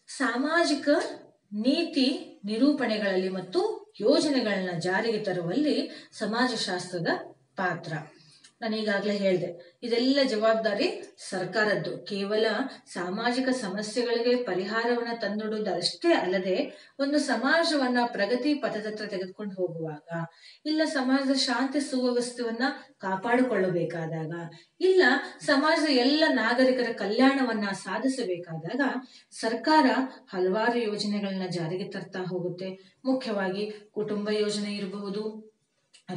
ಸಾಮಾಜಿಕ ನೀತಿ ನಿರೂಪಣೆಗಳಲ್ಲಿ ಮತ್ತು ಯೋಜನೆಗಳನ್ನ ಜಾರಿಗೆ ತರುವಲ್ಲಿ ಸಮಾಜಶಾಸ್ತ್ರದ ಪಾತ್ರ. ನಾನು ಈಗಾಗಲೇ ಹೇಳಿದೆ, ಇದೆಲ್ಲ ಜವಾಬ್ದಾರಿ ಸರ್ಕಾರದ್ದು. ಕೇವಲ ಸಾಮಾಜಿಕ ಸಮಸ್ಯೆಗಳಿಗೆ ಪರಿಹಾರವನ್ನ ತಂದೊಡ್ಡುವುದಷ್ಟೇ ಅಲ್ಲದೆ ಒಂದು ಸಮಾಜವನ್ನ ಪ್ರಗತಿ ಪಥದತ್ತ ತೆಗೆದುಕೊಂಡು ಹೋಗುವಾಗ, ಇಲ್ಲ ಸಮಾಜದ ಶಾಂತಿ ಸುವ್ಯವಸ್ಥೆಯನ್ನ ಕಾಪಾಡಿಕೊಳ್ಳಬೇಕಾದಾಗ, ಇಲ್ಲ ಸಮಾಜದ ಎಲ್ಲ ನಾಗರಿಕರ ಕಲ್ಯಾಣವನ್ನ ಸಾಧಿಸಬೇಕಾದಾಗ ಸರ್ಕಾರ ಹಲವಾರು ಯೋಜನೆಗಳನ್ನ ಜಾರಿಗೆ ತರ್ತಾ ಹೋಗುತ್ತೆ. ಮುಖ್ಯವಾಗಿ ಕುಟುಂಬ ಯೋಜನೆ ಇರಬಹುದು,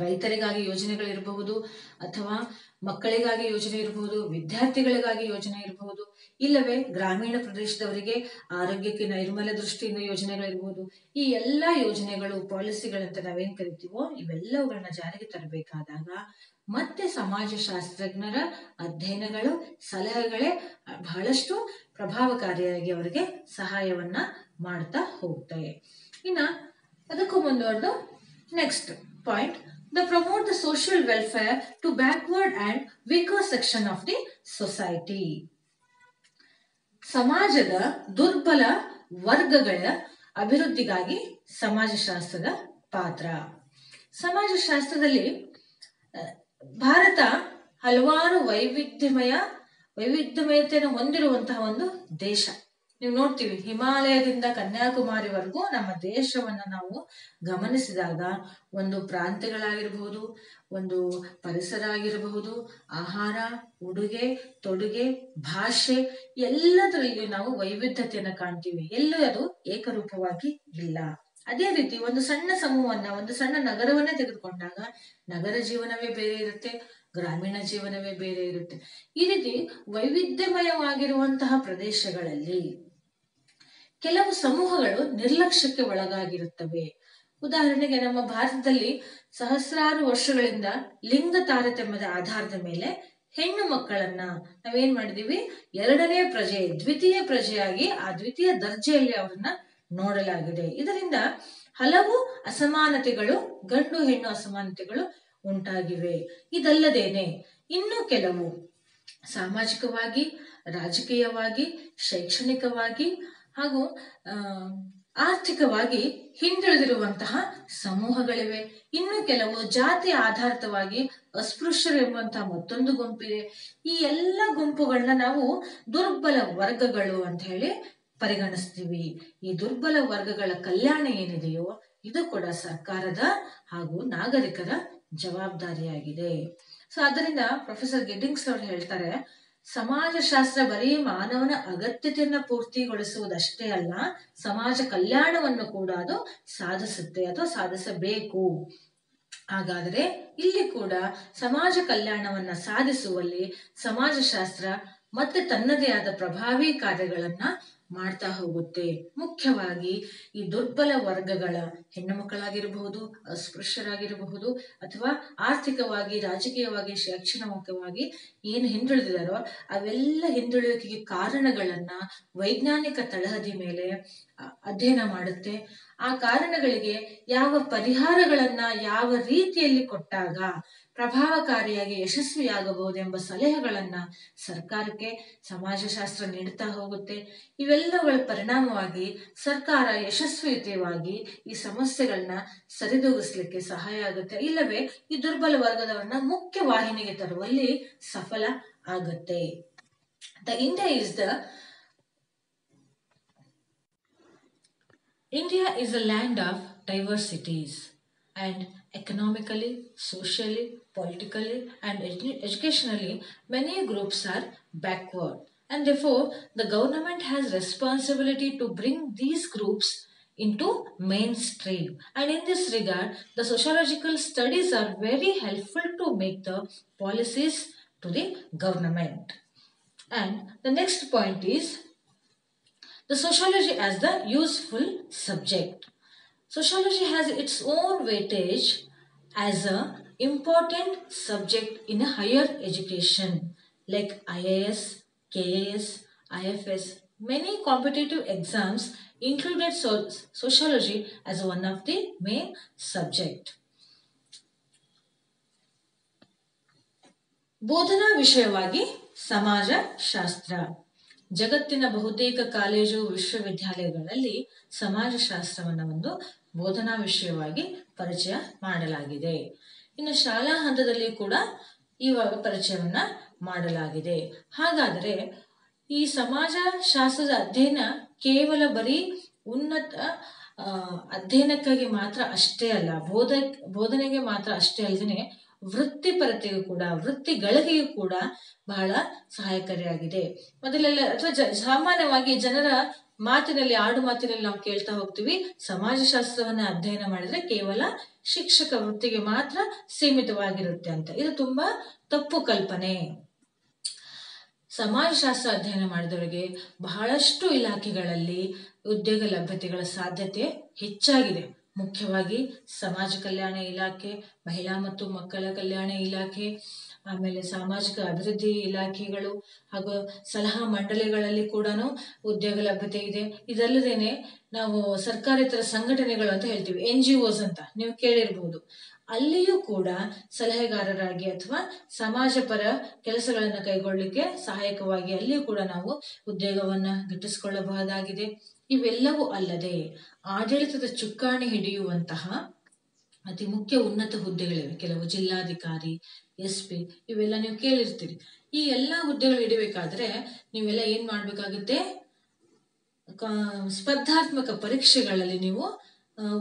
ರೈತರಿಗಾಗಿ ಯೋಜನೆಗಳಿರಬಹುದು, ಅಥವಾ ಮಕ್ಕಳಿಗಾಗಿ ಯೋಜನೆ ಇರಬಹುದು, ವಿದ್ಯಾರ್ಥಿಗಳಿಗಾಗಿ ಯೋಜನೆ ಇರಬಹುದು, ಇಲ್ಲವೇ ಗ್ರಾಮೀಣ ಪ್ರದೇಶದವರಿಗೆ ಆರೋಗ್ಯಕ್ಕೆ ನೈರ್ಮಲ್ಯ ದೃಷ್ಟಿಯಿಂದ ಯೋಜನೆಗಳಿರಬಹುದು. ಈ ಎಲ್ಲಾ ಯೋಜನೆಗಳು, ಪಾಲಿಸಿಗಳಂತ ನಾವೇನ್ ಕರಿತೀವೋ, ಇವೆಲ್ಲವುಗಳನ್ನ ಜಾರಿಗೆ ತರಬೇಕಾದಾಗ ಮತ್ತೆ ಸಮಾಜಶಾಸ್ತ್ರಜ್ಞರ ಅಧ್ಯಯನಗಳು, ಸಲಹೆಗಳೇ ಬಹಳಷ್ಟು ಪ್ರಭಾವಕಾರಿಯಾಗಿ ಅವರಿಗೆ ಸಹಾಯವನ್ನ ಮಾಡ್ತಾ ಹೋಗ್ತವೆ. ಇನ್ನ ಅದಕ್ಕೂ ಮುಂದುವರೆದು next point, they promote the social welfare to backward and weaker section of the society. ಸಮಾಜದ ದುರ್ಬಲ ವರ್ಗಗಳ ಅಭಿವೃದ್ಧಿಗಾಗಿ ಸಮಾಜಶಾಸ್ತ್ರದ ಪಾತ್ರ. ಸಮಾಜಶಾಸ್ತ್ರದಲ್ಲಿ ಭಾರತ ಹಲವಾರು ವೈವಿಧ್ಯಮಯತೆಯನ್ನು ಹೊಂದಿರುವಂತಹ ಒಂದು ದೇಶ. ನೀವು ನೋಡ್ತೀವಿ, ಹಿಮಾಲಯದಿಂದ ಕನ್ಯಾಕುಮಾರಿವರೆಗೂ ನಮ್ಮ ದೇಶವನ್ನ ನಾವು ಗಮನಿಸಿದಾಗ ಒಂದು ಪ್ರಾಂತ್ಯಗಳಾಗಿರಬಹುದು, ಒಂದು ಪರಿಸರ ಆಗಿರಬಹುದು, ಆಹಾರ, ಉಡುಗೆ ತೊಡುಗೆ, ಭಾಷೆ, ಎಲ್ಲದರಲ್ಲಿಯೂ ನಾವು ವೈವಿಧ್ಯತೆಯನ್ನು ಕಾಣ್ತೀವಿ. ಎಲ್ಲೂ ಅದು ಏಕರೂಪವಾಗಿ ಇಲ್ಲ. ಅದೇ ರೀತಿ ಒಂದು ಸಣ್ಣ ಸಮೂಹವನ್ನ, ಒಂದು ಸಣ್ಣ ನಗರವನ್ನೇ ತೆಗೆದುಕೊಂಡಾಗ ನಗರ ಜೀವನವೇ ಬೇರೆ ಇರುತ್ತೆ, ಗ್ರಾಮೀಣ ಜೀವನವೇ ಬೇರೆ ಇರುತ್ತೆ. ಈ ರೀತಿ ವೈವಿಧ್ಯಮಯವಾಗಿರುವಂತಹ ಪ್ರದೇಶಗಳಲ್ಲಿ ಕೆಲವು ಸಮೂಹಗಳು ನಿರ್ಲಕ್ಷ್ಯಕ್ಕೆ ಒಳಗಾಗಿರುತ್ತವೆ. ಉದಾಹರಣೆಗೆ, ನಮ್ಮ ಭಾರತದಲ್ಲಿ ಸಹಸ್ರಾರು ವರ್ಷಗಳಿಂದ ಲಿಂಗ ತಾರತಮ್ಯದ ಆಧಾರದ ಮೇಲೆ ಹೆಣ್ಣು ಮಕ್ಕಳನ್ನ ನಾವೇನ್ ಮಾಡಿದೀವಿ, ಎರಡನೇ ಪ್ರಜೆ, ದ್ವಿತೀಯ ಪ್ರಜೆಯಾಗಿ ಆ ದ್ವಿತೀಯ ದರ್ಜೆಯಲ್ಲಿ ಅವರನ್ನ ನೋಡಲಾಗಿದೆ. ಇದರಿಂದ ಹಲವು ಅಸಮಾನತೆಗಳು, ಗಂಡು ಹೆಣ್ಣು ಅಸಮಾನತೆಗಳು ಉಂಟಾಗಿವೆ. ಇದಲ್ಲದೇನೆ ಇನ್ನು ಕೆಲವು ಸಾಮಾಜಿಕವಾಗಿ, ರಾಜಕೀಯವಾಗಿ, ಶೈಕ್ಷಣಿಕವಾಗಿ ಹಾಗೂ ಆರ್ಥಿಕವಾಗಿ ಹಿಂದುಳಿದಿರುವಂತಹ ಸಮೂಹಗಳಿವೆ. ಇನ್ನು ಕೆಲವು ಜಾತಿ ಆಧಾರಿತವಾಗಿ ಅಸ್ಪೃಶ್ಯರು ಎಂಬಂತಹ ಮತ್ತೊಂದು ಗುಂಪಿದೆ. ಈ ಎಲ್ಲ ಗುಂಪುಗಳನ್ನ ನಾವು ದುರ್ಬಲ ವರ್ಗಗಳು ಅಂತ ಹೇಳಿ ಪರಿಗಣಿಸ್ತೀವಿ. ಈ ದುರ್ಬಲ ವರ್ಗಗಳ ಕಲ್ಯಾಣ ಏನಿದೆಯೋ ಇದು ಕೂಡ ಸರ್ಕಾರದ ಹಾಗೂ ನಾಗರಿಕರ ಜವಾಬ್ದಾರಿಯಾಗಿದೆ. ಸೊ ಆದ್ದರಿಂದ ಪ್ರೊಫೆಸರ್ ಗಿಡ್ಡಿಂಗ್ಸ್ ಅವರು ಹೇಳ್ತಾರೆ, ಸಮಾಜಶಾಸ್ತ್ರ ಬರೀ ಮಾನವನ ಅಗತ್ಯತೆಯನ್ನ ಪೂರ್ತಿಗೊಳಿಸುವುದಷ್ಟೇ ಅಲ್ಲ, ಸಮಾಜ ಕಲ್ಯಾಣವನ್ನು ಕೂಡ ಅದು ಸಾಧಿಸುತ್ತೆ ಅಥವಾ ಸಾಧಿಸಬೇಕು. ಹಾಗಾದರೆ ಇಲ್ಲಿ ಕೂಡ ಸಮಾಜ ಕಲ್ಯಾಣವನ್ನ ಸಾಧಿಸುವಲ್ಲಿ ಸಮಾಜಶಾಸ್ತ್ರ ಮತ್ತೆ ತನ್ನದೇ ಆದ ಪ್ರಭಾವಿ ಕಾರ್ಯಗಳನ್ನ ಮಾಡ್ತಾ ಹೋಗುತ್ತೆ. ಮುಖ್ಯವಾಗಿ ಈ ದುರ್ಬಲ ವರ್ಗಗಳ ಹೆಣ್ಣು ಮಕ್ಕಳಾಗಿರಬಹುದು, ಅಸ್ಪೃಶ್ಯರಾಗಿರಬಹುದು, ಅಥವಾ ಆರ್ಥಿಕವಾಗಿ, ರಾಜಕೀಯವಾಗಿ, ಶೈಕ್ಷಣಿಕವಾಗಿ ಏನು ಹಿಂದುಳಿದಿದಾರೋ ಅವೆಲ್ಲ ಹಿಂದುಳಿಯುವಿಕೆಗೆ ಕಾರಣಗಳನ್ನ ವೈಜ್ಞಾನಿಕ ತಳಹದಿ ಮೇಲೆ ಅಧ್ಯಯನ ಮಾಡುತ್ತೆ. ಆ ಕಾರಣಗಳಿಗೆ ಯಾವ ಪರಿಹಾರಗಳನ್ನ ಯಾವ ರೀತಿಯಲ್ಲಿ ಕೊಟ್ಟಾಗ ಪ್ರಭಾವಕಾರಿಯಾಗಿ ಯಶಸ್ವಿಯಾಗಬಹುದೆಂಬ ಸಲಹೆಗಳನ್ನ ಸರ್ಕಾರಕ್ಕೆ ಸಮಾಜಶಾಸ್ತ್ರ ನೀಡುತ್ತಾ ಹೋಗುತ್ತೆ. ಇವೆಲ್ಲಗಳ ಪರಿಣಾಮವಾಗಿ ಸರ್ಕಾರ ಯಶಸ್ವಿಯುತವಾಗಿ ಈ ಸಮಸ್ಯೆಗಳನ್ನ ಸರಿದೂಗಿಸ್ಲಿಕ್ಕೆ ಸಹಾಯ ಆಗುತ್ತೆ, ಇಲ್ಲವೇ ಈ ದುರ್ಬಲ ವರ್ಗದವರನ್ನ ಮುಖ್ಯ ವಾಹಿನಿಗೆ ತರುವಲ್ಲಿ ಸಫಲ ಆಗುತ್ತೆ. India is a land of diversities, and economically, socially, politically, and educationally, many groups are backward. And therefore, the government has responsibility to bring these groups into mainstream. And in this regard, the sociological studies are very helpful to make the policies to the government. And the next point is the sociology as the useful subject. Sociology has its own weightage as an important subject in a higher education like IAS, KAS, IFS. Many competitive exams included sociology as one of the main subject. ಬೋಧನಾ ವಿಷಯವಾಗಿ ಸಮಾಜಶಾಸ್ತ್ರ. ಜಗತ್ತಿನ ಬಹುತೇಕ college ವಿಶ್ವವಿದ್ಯಾಲಯಗಳಲ್ಲಿ ಸಮಾಜಶಾಸ್ತ್ರವನ್ನು ಒಂದು ಬೋಧನಾ ವಿಷಯವಾಗಿ ಪರಿಚಯ ಮಾಡಲಾಗಿದೆ. ಇನ್ನು ಶಾಲಾ ಹಂತದಲ್ಲಿ ಕೂಡ ಇವಾಗ ಪರಿಚಯವನ್ನ ಮಾಡಲಾಗಿದೆ. ಹಾಗಾದರೆ ಈ ಸಮಾಜಶಾಸ್ತ್ರದ ಅಧ್ಯಯನ ಕೇವಲ ಬರೀ ಉನ್ನತ ಅಧ್ಯಯನಕ್ಕಾಗಿ ಮಾತ್ರ ಅಷ್ಟೇ ಅಲ್ಲ, ಬೋಧನೆಗೆ ಮಾತ್ರ ಅಷ್ಟೇ ಅಲ್ಲದೆ ವೃತ್ತಿಪರತೆಗೂ ಕೂಡ, ವೃತ್ತಿಗಳಿಗೆಯೂ ಕೂಡ ಬಹಳ ಸಹಾಯಕಾರಿಯಾಗಿದೆ. ಮೊದಲೆಲ್ಲ ಅಥವಾ ಸಾಮಾನ್ಯವಾಗಿ ಜನರ ಮಾತಿನಲ್ಲಿ, ಆಡು ಮಾತಿನಲ್ಲಿ ನಾವು ಕೇಳ್ತಾ ಹೋಗ್ತೀವಿ, ಸಮಾಜಶಾಸ್ತ್ರವನ್ನ ಅಧ್ಯಯನ ಮಾಡಿದ್ರೆ ಕೇವಲ ಶಿಕ್ಷಕ ವೃತ್ತಿಗೆ ಮಾತ್ರ ಸೀಮಿತವಾಗಿರುತ್ತೆ ಅಂತ. ಇದು ತುಂಬಾ ತಪ್ಪು ಕಲ್ಪನೆ. ಸಮಾಜಶಾಸ್ತ್ರ ಅಧ್ಯಯನ ಮಾಡಿದವರಿಗೆ ಬಹಳಷ್ಟು ಇಲಾಖೆಗಳಲ್ಲಿ ಉದ್ಯೋಗ ಲಭ್ಯತೆಗಳ ಸಾಧ್ಯತೆ ಹೆಚ್ಚಾಗಿದೆ. ಮುಖ್ಯವಾಗಿ ಸಮಾಜ ಕಲ್ಯಾಣ ಇಲಾಖೆ, ಮಹಿಳಾ ಮತ್ತು ಮಕ್ಕಳ ಕಲ್ಯಾಣ ಇಲಾಖೆ, ಆಮೇಲೆ ಸಾಮಾಜಿಕ ಅಭಿವೃದ್ಧಿ ಇಲಾಖೆಗಳು ಹಾಗೂ ಸಲಹಾ ಮಂಡಳಿಗಳಲ್ಲಿ ಕೂಡ ಉದ್ಯೋಗ ಲಭ್ಯತೆ ಇದೆ. ಇದಲ್ಲದೇನೆ ನಾವು ಸರ್ಕಾರೇತರ ಸಂಘಟನೆಗಳು ಅಂತ ಹೇಳ್ತೀವಿ, NGOs ಅಂತ ನೀವು ಕೇಳಿರ್ಬಹುದು. ಅಲ್ಲಿಯೂ ಕೂಡ ಸಲಹೆಗಾರರಾಗಿ ಅಥವಾ ಸಮಾಜ ಪರ ಕೆಲಸಗಳನ್ನು ಕೈಗೊಳ್ಳಲಿಕ್ಕೆ ಸಹಾಯಕವಾಗಿ ಅಲ್ಲಿಯೂ ಕೂಡ ನಾವು ಉದ್ಯೋಗವನ್ನ ಗಿಟ್ಟಿಸಿಕೊಳ್ಳಬಹುದಾಗಿದೆ. ಇವೆಲ್ಲವೂ ಅಲ್ಲದೆ ಆಡಳಿತದ ಚುಕ್ಕಾಣಿ ಹಿಡಿಯುವಂತಹ ಅತಿ ಮುಖ್ಯ ಉನ್ನತ ಹುದ್ದೆಗಳಿವೆ. ಕೆಲವು ಜಿಲ್ಲಾಧಿಕಾರಿ, SP ಇವೆಲ್ಲ ನೀವು ಕೇಳಿರ್ತೀರಿ. ಈ ಎಲ್ಲಾ ಹುದ್ದೆಗಳು ಹಿಡಿಬೇಕಾದ್ರೆ ನೀವೆಲ್ಲ ಏನ್ ಮಾಡ್ಬೇಕಾಗುತ್ತೆ? ಸ್ಪರ್ಧಾತ್ಮಕ ಪರೀಕ್ಷೆಗಳಲ್ಲಿ ನೀವು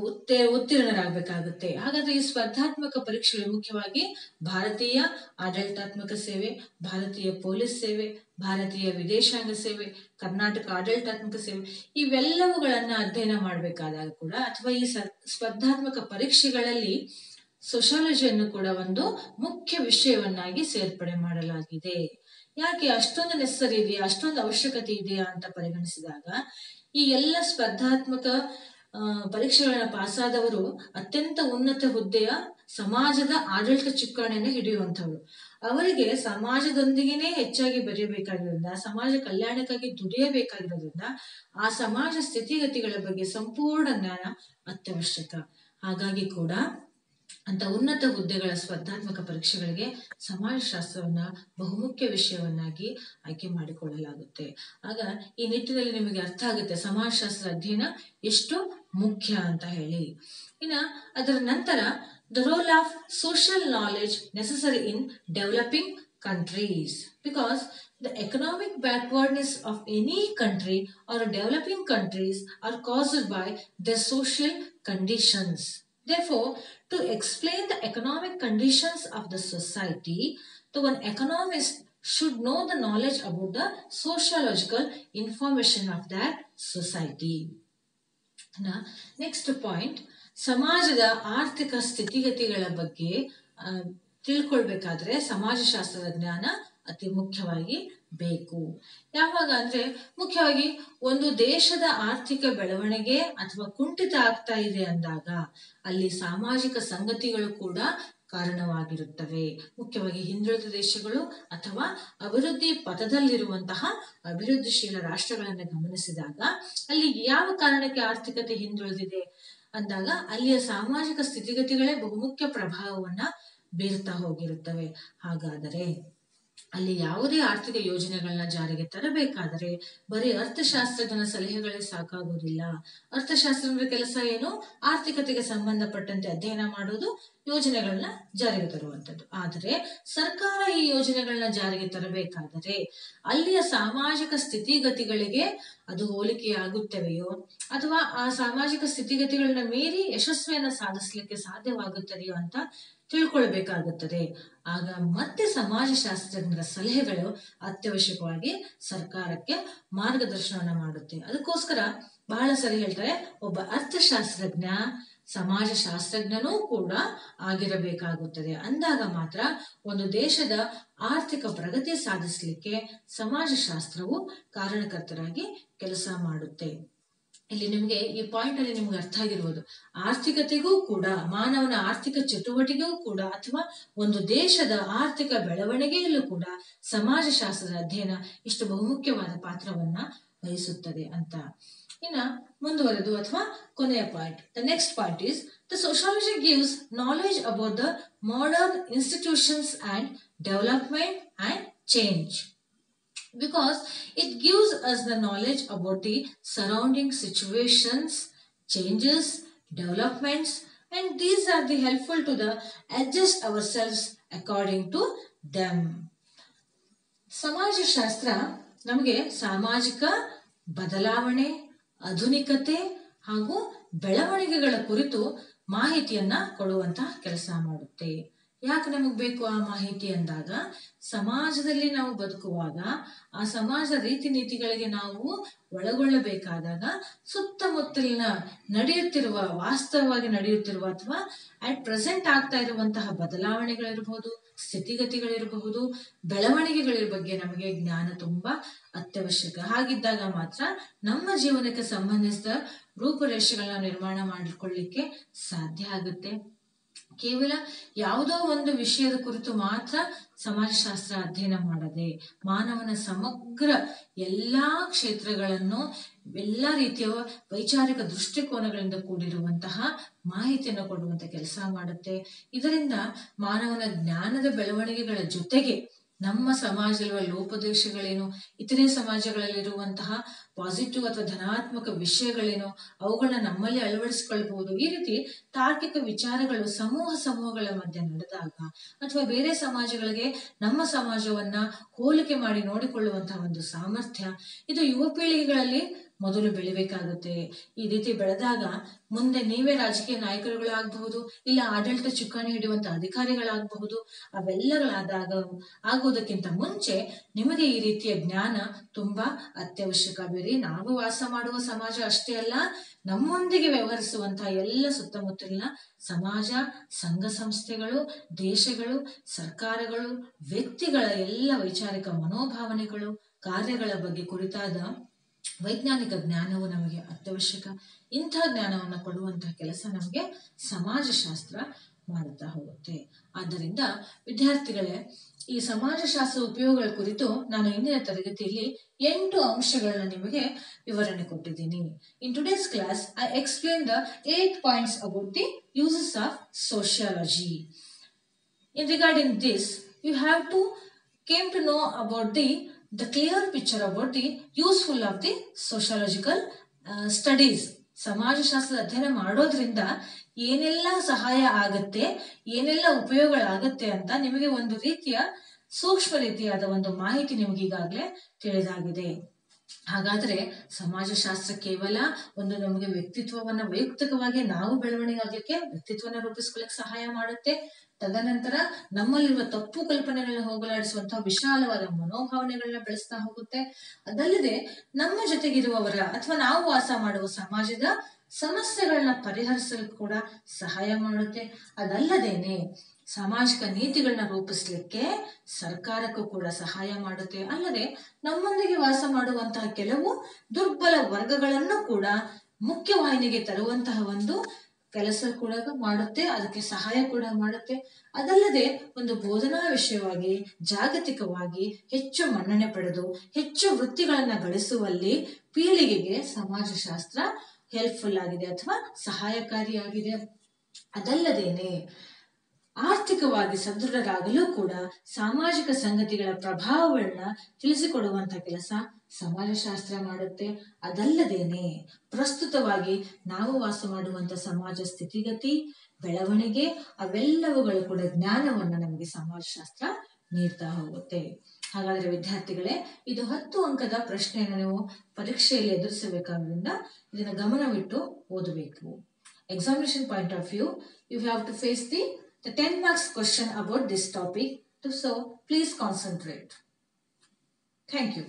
ಉತ್ತೀರ್ಣರಾಗಬೇಕಾಗುತ್ತೆ. ಹಾಗಾದ್ರೆ ಈ ಸ್ಪರ್ಧಾತ್ಮಕ ಪರೀಕ್ಷೆಗಳು ಮುಖ್ಯವಾಗಿ ಭಾರತೀಯ ಆಡಳಿತಾತ್ಮಕ ಸೇವೆ, ಭಾರತೀಯ ಪೊಲೀಸ್ ಸೇವೆ, ಭಾರತೀಯ ವಿದೇಶಾಂಗ ಸೇವೆ, ಕರ್ನಾಟಕ ಆಡಳಿತಾತ್ಮಕ ಸೇವೆ ಇವೆಲ್ಲವುಗಳನ್ನ ಅಧ್ಯಯನ ಮಾಡಬೇಕಾದಾಗ ಕೂಡ, ಅಥವಾ ಈ ಸ್ಪರ್ಧಾತ್ಮಕ ಪರೀಕ್ಷೆಗಳಲ್ಲಿ ಸೋಶಿಯಾಲಜಿಯನ್ನು ಕೂಡ ಒಂದು ಮುಖ್ಯ ವಿಷಯವನ್ನಾಗಿ ಸೇರ್ಪಡೆ ಮಾಡಲಾಗಿದೆ. ಯಾಕೆ ಅಷ್ಟೊಂದು ನೆಸಸರಿ ಇದೆಯಾ, ಅಷ್ಟೊಂದು ಅವಶ್ಯಕತೆ ಇದೆಯಾ ಅಂತ ಪರಿಗಣಿಸಿದಾಗ, ಈ ಎಲ್ಲ ಸ್ಪರ್ಧಾತ್ಮಕ ಪರೀಕ್ಷೆಗಳನ್ನ ಪಾಸಾದವರು ಅತ್ಯಂತ ಉನ್ನತ ಹುದ್ದೆಯ ಸಮಾಜದ ಆಡಳಿತ ಚುಕ್ಕಾಣಿಯನ್ನು ಹಿಡಿಯುವಂಥವ್ರು. ಅವರಿಗೆ ಸಮಾಜದೊಂದಿಗೆನೇ ಹೆಚ್ಚಾಗಿ ಬೆರೆಯಬೇಕಾಗಿರೋದ್ರಿಂದ, ಸಮಾಜ ಕಲ್ಯಾಣಕ್ಕಾಗಿ ದುಡಿಯಬೇಕಾಗಿರೋದ್ರಿಂದ ಆ ಸಮಾಜ ಸ್ಥಿತಿಗತಿಗಳ ಬಗ್ಗೆ ಸಂಪೂರ್ಣ ಜ್ಞಾನ ಅತ್ಯವಶ್ಯಕ. ಹಾಗಾಗಿ ಕೂಡ ಅಂತ ಉನ್ನತ ಹುದ್ದೆಗಳ ಸ್ಪರ್ಧಾತ್ಮಕ ಪರೀಕ್ಷೆಗಳಿಗೆ ಸಮಾಜಶಾಸ್ತ್ರವನ್ನ ಬಹುಮುಖ್ಯ ವಿಷಯವನ್ನಾಗಿ ಆಯ್ಕೆ ಮಾಡಿಕೊಳ್ಳಲಾಗುತ್ತೆ. ಆಗ ಈ ನಿಟ್ಟಿನಲ್ಲಿ ನಿಮಗೆ ಅರ್ಥ ಆಗುತ್ತೆ ಸಮಾಜಶಾಸ್ತ್ರ ಅಧ್ಯಯನ ಎಷ್ಟು ಮುಖ್ಯ ಅಂತ ಹೇಳಿ. ಇನ್ನ ಅದರ ನಂತರ the role of social knowledge necessary in developing countries, because the economic backwardness of any country or developing countries are caused by their social conditions. Therefore, to explain the economic conditions of the society, the one economist should know the knowledge about the sociological information of that society. Now, next point, ಸಮಾಜದ ಆರ್ಥಿಕ ಸ್ಥಿತಿಗತಿಗಳ ಬಗ್ಗೆ ತಿಳ್ಕೊಳ್ಬೇಕಾದ್ರೆ ಸಮಾಜಶಾಸ್ತ್ರದ ಜ್ಞಾನ ಅತಿ ಮುಖ್ಯವಾಗಿ ಬೇಕು. ಯಾವಾಗ ಅಂದ್ರೆ ಮುಖ್ಯವಾಗಿ ಒಂದು ದೇಶದ ಆರ್ಥಿಕ ಬೆಳವಣಿಗೆ ಅಥವಾ ಕುಂಠಿತ ಆಗ್ತಾ ಇದೆ ಅಂದಾಗ ಅಲ್ಲಿ ಸಾಮಾಜಿಕ ಸಂಗತಿಗಳು ಕೂಡ ಕಾರಣವಾಗಿರುತ್ತವೆ. ಮುಖ್ಯವಾಗಿ ಹಿಂದುಳಿದ ದೇಶಗಳು ಅಥವಾ ಅಭಿವೃದ್ಧಿ ಪಥದಲ್ಲಿರುವಂತಹ ಅಭಿವೃದ್ಧಿಶೀಲ ರಾಷ್ಟ್ರಗಳನ್ನು ಗಮನಿಸಿದಾಗ ಅಲ್ಲಿ ಯಾವ ಕಾರಣಕ್ಕೆ ಆರ್ಥಿಕತೆ ಹಿಂದುಳಿದಿದೆ ಅಂದಾಗ ಅಲ್ಲಿಯ ಸಾಮಾಜಿಕ ಸ್ಥಿತಿಗತಿಗಳೇ ಬಹುಮುಖ್ಯ ಪ್ರಭಾವವನ್ನ ಬೀರ್ತಾ ಹೋಗಿರುತ್ತವೆ. ಹಾಗಾದರೆ ಅಲ್ಲಿ ಯಾವುದೇ ಆರ್ಥಿಕ ಯೋಜನೆಗಳನ್ನ ಜಾರಿಗೆ ತರಬೇಕಾದರೆ ಬರೀ ಅರ್ಥಶಾಸ್ತ್ರಜ್ಞನ ಸಲಹೆಗಳೇ ಸಾಕಾಗುವುದಿಲ್ಲ. ಅರ್ಥಶಾಸ್ತ್ರದ ಕೆಲಸ ಏನು? ಆರ್ಥಿಕತೆಗೆ ಸಂಬಂಧಪಟ್ಟಂತೆ ಅಧ್ಯಯನ ಮಾಡೋದು, ಯೋಜನೆಗಳನ್ನ ಜಾರಿಗೆ ತರುವಂಥದ್ದು. ಆದರೆ ಸರ್ಕಾರ ಈ ಯೋಜನೆಗಳನ್ನ ಜಾರಿಗೆ ತರಬೇಕಾದರೆ ಅಲ್ಲಿಯ ಸಾಮಾಜಿಕ ಸ್ಥಿತಿಗತಿಗಳಿಗೆ ಅದು ಹೋಲಿಕೆಯಾಗುತ್ತವೆಯೋ ಅಥವಾ ಆ ಸಾಮಾಜಿಕ ಸ್ಥಿತಿಗತಿಗಳನ್ನ ಮೀರಿ ಯಶಸ್ವಿಯನ್ನ ಸಾಧಿಸಲಿಕ್ಕೆ ಸಾಧ್ಯವಾಗುತ್ತದೆಯೋ ಅಂತ ತಿಳ್ಕೊಳ್ಬೇಕಾಗುತ್ತದೆ. ಆಗ ಮತ್ತೆ ಸಮಾಜಶಾಸ್ತ್ರಜ್ಞರ ಸಲಹೆಗಳು ಅತ್ಯವಶ್ಯಕವಾಗಿ ಸರ್ಕಾರಕ್ಕೆ ಮಾರ್ಗದರ್ಶನವನ್ನ ಮಾಡುತ್ತೆ. ಅದಕ್ಕೋಸ್ಕರ ಬಹಳ ಸರಿ ಹೇಳ್ತಾರೆ, ಒಬ್ಬ ಅರ್ಥಶಾಸ್ತ್ರಜ್ಞ ಸಮಾಜಶಾಸ್ತ್ರಜ್ಞನೂ ಕೂಡ ಆಗಿರಬೇಕಾಗುತ್ತದೆ. ಅಂದಾಗ ಮಾತ್ರ ಒಂದು ದೇಶದ ಆರ್ಥಿಕ ಪ್ರಗತಿ ಸಾಧಿಸಲಿಕ್ಕೆ ಸಮಾಜಶಾಸ್ತ್ರವು ಕಾರಣಕರ್ತರಾಗಿ ಕೆಲಸ ಮಾಡುತ್ತೆ. ಇಲ್ಲಿ ನಿಮಗೆ ಈ ಪಾಯಿಂಟ್ ಅಲ್ಲಿ ನಿಮ್ಗೆ ಅರ್ಥ ಆಗಿರ್ಬೋದು, ಆರ್ಥಿಕತೆಗೂ ಕೂಡ, ಮಾನವನ ಆರ್ಥಿಕ ಚಟುವಟಿಕೆಗೂ ಕೂಡ ಅಥವಾ ಒಂದು ದೇಶದ ಆರ್ಥಿಕ ಬೆಳವಣಿಗೆಯಲ್ಲೂ ಕೂಡ ಸಮಾಜಶಾಸ್ತ್ರದ ಅಧ್ಯಯನ ಇಷ್ಟು ಬಹುಮುಖ್ಯವಾದ ಪಾತ್ರವನ್ನ ವಹಿಸುತ್ತದೆ ಅಂತ. ಇನ್ನ ಮುಂದುವರೆದು ಅಥವಾ ಕೊನೆಯ point, the next point is the sociology gives knowledge about the modern institutions and development and change. because it gives us the knowledge about the surrounding situations, changes, developments, and these are the helpful to the adjust ourselves according to them. ಸಮಾಜಶಾಸ್ತ್ರ ನಮಗೆ ಸಾಮಾಜಿಕ ಬದಲಾವಣೆ, ಆಧುನಿಕತೆ ಹಾಗೂ ಬೆಳವಣಿಗೆಗಳ ಕುರಿತು ಮಾಹಿತಿಯನ್ನ ಕೊಡುವಂತಹ ಕೆಲಸ ಮಾಡುತ್ತೆ. ಯಾಕೆ ನಮಗೆ ಬೇಕು ಆ ಮಾಹಿತಿ ಅಂದಾಗ, ಸಮಾಜದಲ್ಲಿ ನಾವು ಬದುಕುವಾಗ ಆ ಸಮಾಜದ ರೀತಿ ನೀತಿಗಳಿಗೆ ನಾವು ಒಳಗೊಳ್ಳಬೇಕಾದಾಗ ಸುತ್ತಮುತ್ತಲಿನ ನಡೆಯುತ್ತಿರುವ, ವಾಸ್ತವವಾಗಿ ನಡೆಯುತ್ತಿರುವ ಅಥವಾ ಅಟ್ ಪ್ರೆಸೆಂಟ್ ಆಗ್ತಾ ಇರುವಂತಹ ಬದಲಾವಣೆಗಳಿರಬಹುದು, ಸ್ಥಿತಿಗತಿಗಳಿರಬಹುದು, ಬೆಳವಣಿಗೆಗಳ ಬಗ್ಗೆ ನಮಗೆ ಜ್ಞಾನ ತುಂಬಾ ಅತ್ಯವಶ್ಯಕ. ಹಾಗಿದ್ದಾಗ ಮಾತ್ರ ನಮ್ಮ ಜೀವನಕ್ಕೆ ಸಂಬಂಧಿಸಿದ ರೂಪುರೇಷೆಗಳನ್ನ ನಿರ್ಮಾಣ ಮಾಡಿಕೊಳ್ಳಿಕ್ಕೆ ಸಾಧ್ಯ ಆಗುತ್ತೆ. ಕೇವಲ ಯಾವುದೋ ಒಂದು ವಿಷಯದ ಕುರಿತು ಮಾತ್ರ ಸಮಾಜಶಾಸ್ತ್ರ ಅಧ್ಯಯನ ಮಾಡದೆ ಮಾನವನ ಸಮಗ್ರ ಎಲ್ಲಾ ಕ್ಷೇತ್ರಗಳನ್ನು, ಎಲ್ಲಾ ರೀತಿಯ ವೈಚಾರಿಕ ದೃಷ್ಟಿಕೋನಗಳಿಂದ ಕೂಡಿರುವಂತಹ ಮಾಹಿತಿಯನ್ನು ಕೊಡುವಂತ ಕೆಲಸ ಮಾಡುತ್ತೆ. ಇದರಿಂದ ಮಾನವನ ಜ್ಞಾನದ ಬೆಳವಣಿಗೆಗಳ ಜೊತೆಗೆ ನಮ್ಮ ಸಮಾಜದಲ್ಲಿರುವ ಲೋಪದೋಷಗಳೇನು, ಇತರೆ ಸಮಾಜಗಳಲ್ಲಿರುವಂತಹ ಪಾಸಿಟಿವ್ ಅಥವಾ ಧನಾತ್ಮಕ ವಿಷಯಗಳೇನು, ಅವುಗಳನ್ನ ನಮ್ಮಲ್ಲಿ ಅಳವಡಿಸಿಕೊಳ್ಬಹುದು. ಈ ರೀತಿ ತಾರ್ಕಿಕ ವಿಚಾರಗಳು ಸಮೂಹಗಳ ಮಧ್ಯೆ ನಡೆದಾಗ ಅಥವಾ ಬೇರೆ ಸಮಾಜಗಳಿಗೆ ನಮ್ಮ ಸಮಾಜವನ್ನ ಹೋಲಿಕೆ ಮಾಡಿ ನೋಡಿಕೊಳ್ಳುವಂತಹ ಒಂದು ಸಾಮರ್ಥ್ಯ ಇದು ಯುವ ಪೀಳಿಗೆಗಳಲ್ಲಿ ಮೊದಲು ಬೆಳಿಬೇಕಾಗುತ್ತೆ. ಈ ರೀತಿ ಬೆಳೆದಾಗ ಮುಂದೆ ನೀವೇ ರಾಜಕೀಯ ನಾಯಕರುಗಳಾಗಬಹುದು, ಇಲ್ಲ ಆಡಳಿತ ಚುಕ್ಕಾಣಿ ಹಿಡಿಯುವಂತ ಅಧಿಕಾರಿಗಳಾಗಬಹುದು. ಆಗುವುದಕ್ಕಿಂತ ಮುಂಚೆ ನಿಮಗೆ ಈ ರೀತಿಯ ಜ್ಞಾನ ತುಂಬಾ ಅತ್ಯವಶ್ಯಕ. ಬೇರೆ ನಾವು ವಾಸ ಮಾಡುವ ಸಮಾಜ ಅಷ್ಟೇ ಅಲ್ಲ, ನಮ್ಮೊಂದಿಗೆ ವ್ಯವಹರಿಸುವಂತಹ ಎಲ್ಲ ಸುತ್ತಮುತ್ತಲಿನ ಸಮಾಜ, ಸಂಘ ಸಂಸ್ಥೆಗಳು, ದೇಶಗಳು, ಸರ್ಕಾರಗಳು, ವ್ಯಕ್ತಿಗಳ ಎಲ್ಲ ವೈಚಾರಿಕ ಮನೋಭಾವನೆಗಳು, ಕಾರ್ಯಗಳ ಬಗ್ಗೆ ಕುರಿತಾದ ವೈಜ್ಞಾನಿಕ ಜ್ಞಾನವು ನಮಗೆ ಅತ್ಯವಶ್ಯಕ. ಇಂಥ ಜ್ಞಾನವನ್ನು ಕೊಡುವಂತಹ ಕೆಲಸ ನಮಗೆ ಸಮಾಜಶಾಸ್ತ್ರ ಮಾಡುತ್ತಾ ಹೋಗುತ್ತೆ. ಆದ್ದರಿಂದ ವಿದ್ಯಾರ್ಥಿಗಳೇ, ಈ ಸಮಾಜಶಾಸ್ತ್ರ ಉಪಯೋಗಗಳ ಕುರಿತು ನಾನು ಇಂದಿನ ತರಗತಿಯಲ್ಲಿ 8 ಅಂಶಗಳನ್ನ ನಿಮಗೆ ವಿವರಣೆ ಕೊಟ್ಟಿದ್ದೀನಿ. In today's class I explain the 8 points about the uses of sociology. In regarding this you have to came to know about the clear picture about the useful of the sociological studies. ಸಮಾಜಶಾಸ್ತ್ರದ ಅಧ್ಯಯನ ಮಾಡೋದ್ರಿಂದ ಏನೆಲ್ಲ ಸಹಾಯ ಆಗತ್ತೆ, ಏನೆಲ್ಲ ಉಪಯೋಗಗಳಾಗತ್ತೆ ಅಂತ ನಿಮಗೆ ಒಂದು ರೀತಿಯ ಸೂಕ್ಷ್ಮ ರೀತಿಯಾದ ಒಂದು ಮಾಹಿತಿ ನಿಮಗೆ ಈಗಾಗಲೇ ತಿಳಿದಾಗಿದೆ. ಹಾಗಾದ್ರೆ ಸಮಾಜಶಾಸ್ತ್ರ ಕೇವಲ ಒಂದು ನಮಗೆ ವ್ಯಕ್ತಿತ್ವವನ್ನ ವೈಯಕ್ತಿಕವಾಗಿ ನಾವು ಬೆಳವಣಿಗೆ ಆಗ್ಲಿಕ್ಕೆ, ವ್ಯಕ್ತಿತ್ವನ ರೂಪಿಸ್ಕೊಳ್ಳಿಕ್ಕೆ ಸಹಾಯ ಮಾಡುತ್ತೆ. ತದನಂತರ ನಮ್ಮಲ್ಲಿರುವ ತಪ್ಪು ಕಲ್ಪನೆಗಳನ್ನ ಹೋಗಲಾಡಿಸುವಂತಹ ವಿಶಾಲವಾದ ಮನೋಭಾವನೆಗಳನ್ನ ಬೆಳೆಸ್ತಾ ಹೋಗುತ್ತೆ. ಅದಲ್ಲದೆ ನಮ್ಮ ಜೊತೆಗಿರುವವರ ಅಥವಾ ನಾವು ವಾಸ ಮಾಡುವ ಸಮಾಜದ ಸಮಸ್ಯೆಗಳನ್ನ ಪರಿಹರಿಸಲು ಕೂಡ ಸಹಾಯ ಮಾಡುತ್ತೆ. ಅದಲ್ಲದೇನೆ ಸಾಮಾಜಿಕ ನೀತಿಗಳನ್ನ ರೂಪಿಸ್ಲಿಕ್ಕೆ ಸರ್ಕಾರಕ್ಕೂ ಕೂಡ ಸಹಾಯ ಮಾಡುತ್ತೆ. ಅಲ್ಲದೆ ನಮ್ಮೊಂದಿಗೆ ವಾಸ ಮಾಡುವಂತಹ ಕೆಲವು ದುರ್ಬಲ ವರ್ಗಗಳನ್ನು ಕೂಡ ಮುಖ್ಯವಾಹಿನಿಗೆ ತರುವಂತಹ ಒಂದು ಕೆಲಸ ಕೂಡ ಮಾಡುತ್ತೆ, ಅದಕ್ಕೆ ಸಹಾಯ ಕೂಡ ಮಾಡುತ್ತೆ. ಅದಲ್ಲದೆ ಒಂದು ಬೋಧನಾ ವಿಷಯವಾಗಿ ಜಾಗತಿಕವಾಗಿ ಹೆಚ್ಚು ಮನ್ನಣೆ ಪಡೆದು ಹೆಚ್ಚು ವೃತ್ತಿಗಳನ್ನ ಗಳಿಸುವಲ್ಲಿ ಪೀಳಿಗೆಗೆ ಸಮಾಜಶಾಸ್ತ್ರ ಹೆಲ್ಪ್ಫುಲ್ ಆಗಿದೆ ಅಥವಾ ಸಹಾಯಕಾರಿಯಾಗಿದೆ. ಅದಲ್ಲದೇನೆ ಆರ್ಥಿಕವಾಗಿ ಸದೃಢರಾಗಲು ಕೂಡ ಸಾಮಾಜಿಕ ಸಂಗತಿಗಳ ಪ್ರಭಾವಗಳನ್ನ ತಿಳಿಸಿಕೊಡುವಂತಹ ಕೆಲಸ ಸಮಾಜಶಾಸ್ತ್ರ ಮಾಡುತ್ತೆ. ಅದಲ್ಲದೇನೆ ಪ್ರಸ್ತುತವಾಗಿ ನಾವು ವಾಸ ಮಾಡುವಂತ ಸಮಾಜ ಸ್ಥಿತಿಗತಿ, ಬೆಳವಣಿಗೆ ಅವೆಲ್ಲವುಗಳು ಕೂಡ ಜ್ಞಾನವನ್ನ ನಮಗೆ ಸಮಾಜಶಾಸ್ತ್ರ ನೀಡ್ತಾ ಹೋಗುತ್ತೆ. ಹಾಗಾದ್ರೆ ವಿದ್ಯಾರ್ಥಿಗಳೇ, ಇದು 10 ಅಂಕದ ಪ್ರಶ್ನೆಯನ್ನು ನೀವು ಪರೀಕ್ಷೆಯಲ್ಲಿ ಎದುರಿಸಬೇಕಾದ್ರಿಂದ ಇದನ್ನ ಗಮನವಿಟ್ಟು ಓದಬೇಕು. Examination point of view, you have to face the 10 marks question about this topic. So please concentrate. Thank you.